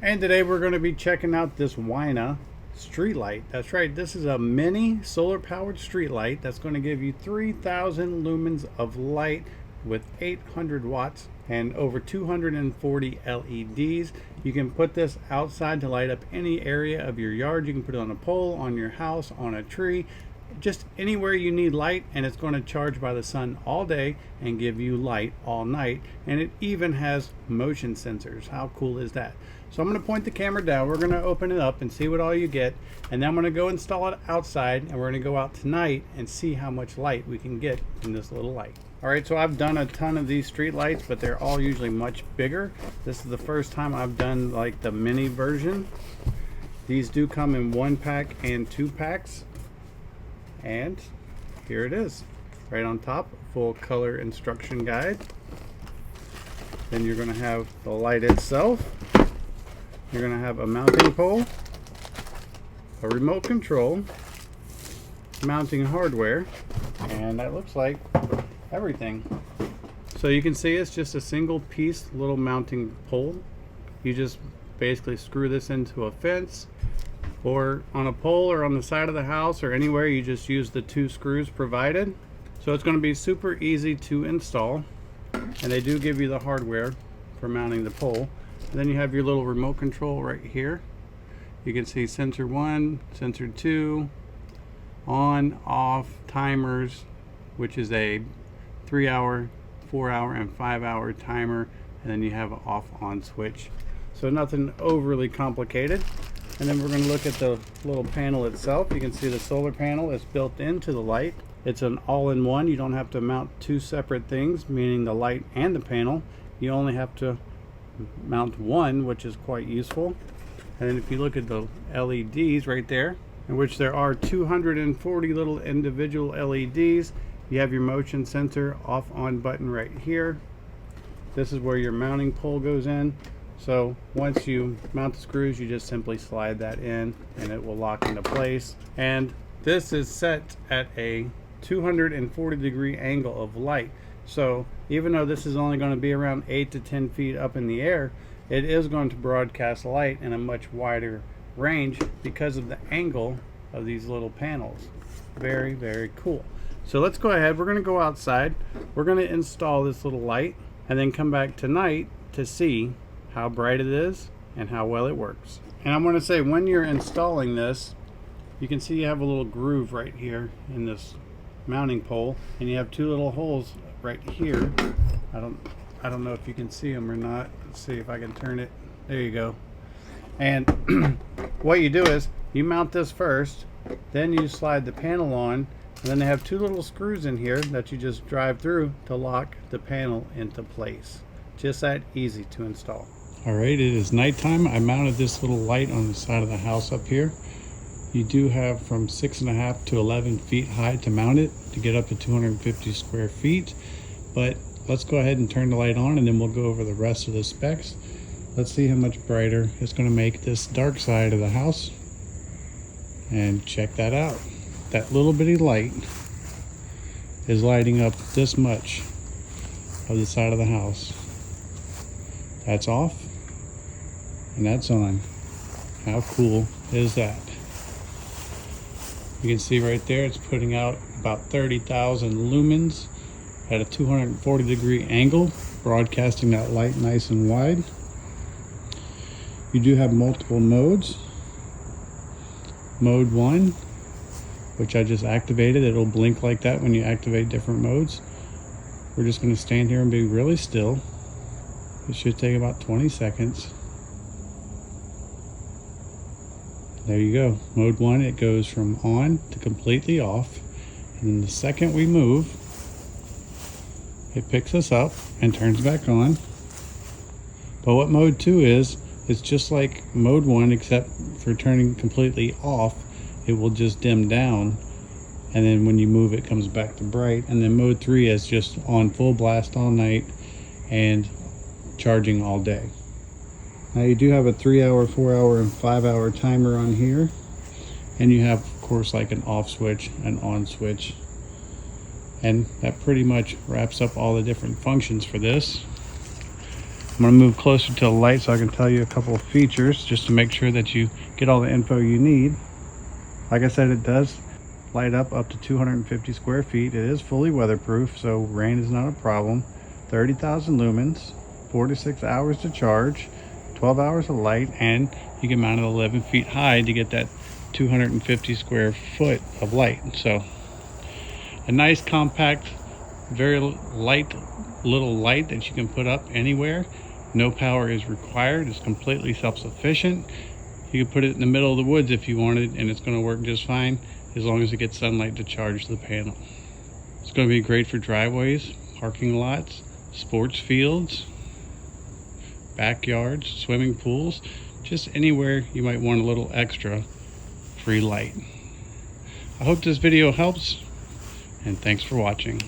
And today we're going to be checking out this Wyna street light. That's right, this is a mini solar powered street light that's going to give you 3,000 lumens of light with 800 watts and over 240 LEDs. You can put this outside to light up any area of your yard. You can put it on a pole, on your house, on a tree, just anywhere you need light, and it's going to charge by the sun all day and give you light all night. And it even has motion sensors. How cool is that? So I'm going to point the camera down, we're going to open it up and see what all you get, and then I'm going to go install it outside, and we're going to go out tonight and see how much light we can get in this little light. Alright, so I've done a ton of these street lights, but they're all usually much bigger. This is the first time I've done like the mini version. These do come in 1-pack and 2-packs. And here it is, right on top, full color instruction guide. Then you're going to have the light itself. You're going to have a mounting pole, a remote control, mounting hardware, and that looks like everything. So you can see it's just a single piece little mounting pole. You just basically screw this into a fence or on a pole or on the side of the house or anywhere. You just use the 2 screws provided. So it's going to be super easy to install, and they do give you the hardware for mounting the pole. And then you have your little remote control right here. You can see sensor 1, sensor 2, on, off, timers, which is a 3-hour, 4-hour, and 5-hour timer, and then you have an off-on switch. So nothing overly complicated. And then we're going to look at the little panel itself. You can see the solar panel is built into the light. It's an all-in-one. You don't have to mount 2 separate things, meaning the light and the panel. You only have to mount one, which is quite useful. And then if you look at the LEDs right there, in which there are 240 little individual LEDs, you have your motion sensor off-on button right here. This is where your mounting pole goes in. So once you mount the screws, you just simply slide that in and it will lock into place. And this is set at a 240-degree angle of light. So even though this is only going to be around 8 to 10 feet up in the air, it is going to broadcast light in a much wider range because of the angle of these little panels. Very, very cool. So let's go ahead. We're going to go outside. We're going to install this little light and then come back tonight to see how bright it is and how well it works. And I'm going to say, when you're installing this, you can see you have a little groove right here in this mounting pole, and you have 2 little holes right here. I don't know if you can see them or not. Let's see if I can turn it. There you go. And what you do is you mount this first, then you slide the panel on, and then they have 2 little screws in here that you just drive through to lock the panel into place. Just that easy to install. Alright, it is nighttime. I mounted this little light on the side of the house up here. You do have from 6.5 to 11 feet high to mount it to get up to 250 square feet. But let's go ahead and turn the light on, and then we'll go over the rest of the specs. Let's see how much brighter it's going to make this dark side of the house. And check that out. That little bitty light is lighting up this much of the side of the house. That's off and that's on. How cool is that? You can see right there it's putting out about 30,000 lumens at a 240-degree angle, broadcasting that light nice and wide. You do have multiple modes. Mode 1, which I just activated. It'll blink like that when you activate different modes. We're just going to stand here and be really still. It should take about 20 seconds. There you go. Mode 1, it goes from on to completely off. And then the second we move, it picks us up and turns back on. But what mode 2 is, it's just like mode 1, except for turning completely off, it will just dim down. And then when you move, it comes back to bright. And then mode 3 is just on full blast all night and charging all day. Now you do have a 3-hour, 4-hour, and 5-hour timer on here. And you have, of course, like an off switch, an on switch. And that pretty much wraps up all the different functions for this. I'm going to move closer to the light so I can tell you a couple of features just to make sure that you get all the info you need. Like I said, it does light up to 250 square feet. It is fully weatherproof, so rain is not a problem. 30,000 lumens, 4 to 6 hours to charge, 12 hours of light, and you can mount it 11 feet high to get that 250 square foot of light. So a nice compact, very light little light that you can put up anywhere. No power is required. It's completely self-sufficient. You can put it in the middle of the woods if you wanted, and it's going to work just fine as long as it gets sunlight to charge the panel. It's going to be great for driveways, parking lots, sports fields, backyards, swimming pools, just anywhere you might want a little extra free light. I hope this video helps, and thanks for watching.